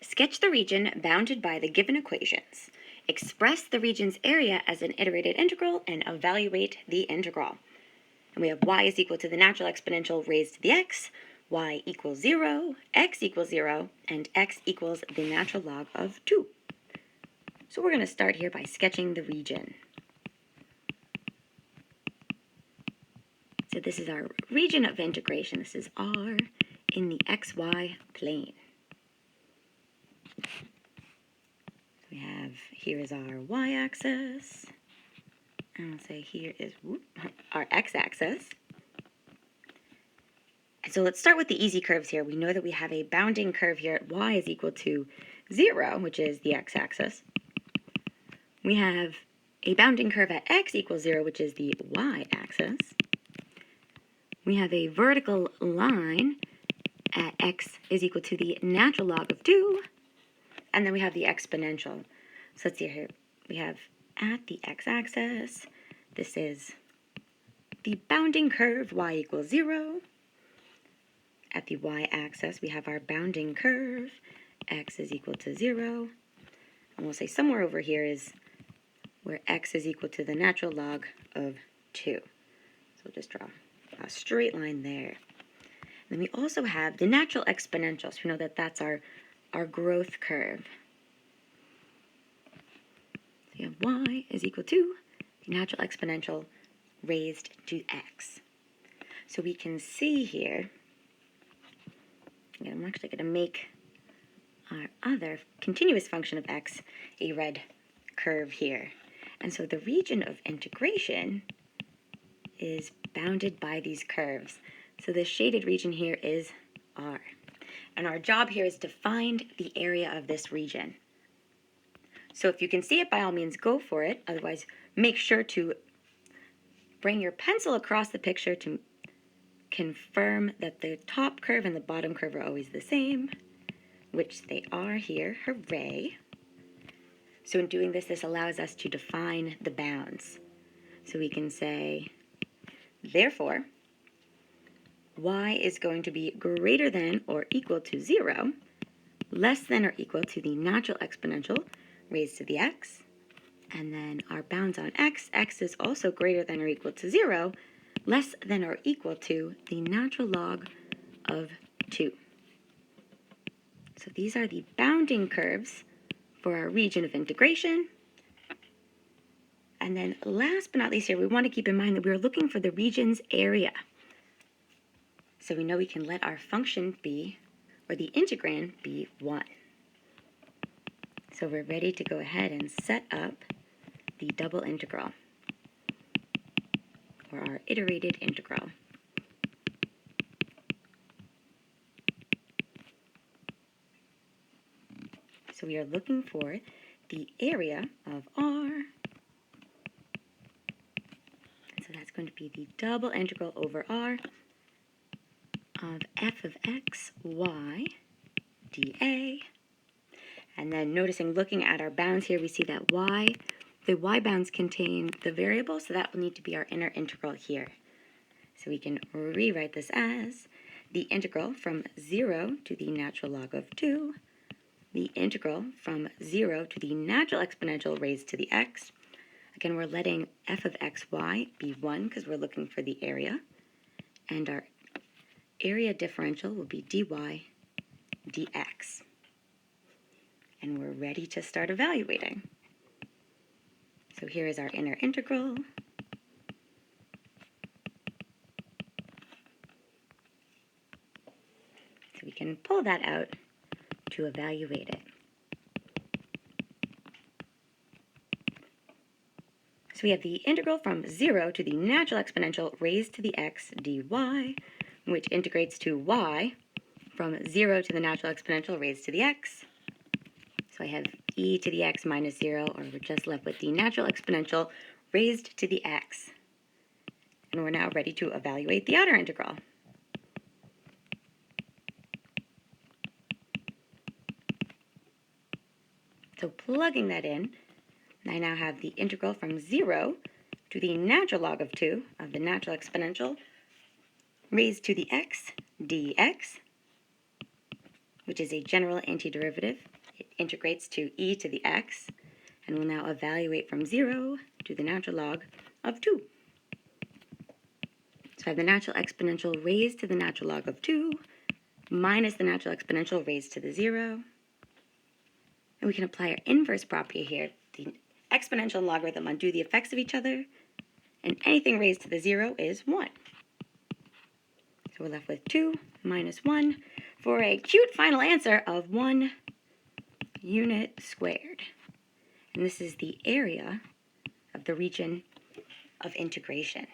Sketch the region bounded by the given equations. Express the region's area as an iterated integral and evaluate the integral. And we have y is equal to the natural exponential raised to the x, y equals 0, x equals 0, and x equals the natural log of 2. So we're going to start here by sketching the region. So this is our region of integration. This is R in the xy plane. We have, here is our y-axis, and we'll say here is our x-axis. So let's start with the easy curves here. We know that we have a bounding curve here at y is equal to 0, which is the x-axis. We have a bounding curve at x equals 0, which is the y-axis. We have a vertical line at x is equal to the natural log of 2, and then we have the exponential. So let's see here. We have at the x-axis, this is the bounding curve, y equals 0. At the y-axis, we have our bounding curve, x is equal to 0. And we'll say somewhere over here is where x is equal to the natural log of 2. So we'll just draw a straight line there. And then we also have the natural exponential. So we know that that's our growth curve. So you have y is equal to the natural exponential raised to x. So we can see here, I'm actually going to make our other continuous function of x a red curve here. And so the region of integration is bounded by these curves. So the shaded region here is R. And our job here is to find the area of this region. So if you can see it, by all means, go for it. Otherwise, make sure to bring your pencil across the picture to confirm that the top curve and the bottom curve are always the same, which they are here. Hooray. So in doing this, this allows us to define the bounds. So we can say, therefore, y is going to be greater than or equal to 0, less than or equal to the natural exponential raised to the x, and then our bounds on x is also greater than or equal to 0, less than or equal to the natural log of 2. So these are the bounding curves for our region of integration. And then last but not least here, we want to keep in mind that we're looking for the region's area. So we know we can let our function be, or the integrand be 1. So we're ready to go ahead and set up the double integral, or our iterated integral. So we are looking for the area of R. And so that's going to be the double integral over R of f of x, y, dA. And then noticing, looking at our bounds here, we see that the y bounds contain the variable, so that will need to be our inner integral here. So we can rewrite this as the integral from 0 to the natural log of 2, the integral from 0 to the natural exponential raised to the x. Again, we're letting f of xy be 1 because we're looking for the area. And our area differential will be dy dx. And we're ready to start evaluating. So here is our inner integral. So we can pull that out to evaluate it. So we have the integral from 0 to the natural exponential raised to the x dy, which integrates to y from 0 to the natural exponential raised to the x. So I have e to the x minus 0, or we're just left with the natural exponential raised to the x. And we're now ready to evaluate the outer integral. So plugging that in, I now have the integral from 0 to the natural log of 2 of the natural exponential raised to the x dx. which is a general antiderivative. It integrates to e to the x, and will now evaluate from 0 to the natural log of 2. So I have the natural exponential raised to the natural log of 2 minus the natural exponential raised to the 0. And we can apply our inverse property here. The exponential and logarithm undo the effects of each other, and anything raised to the 0 is 1. So we're left with 2 minus 1 for a cute final answer of 1 unit squared. And this is the area of the region of integration.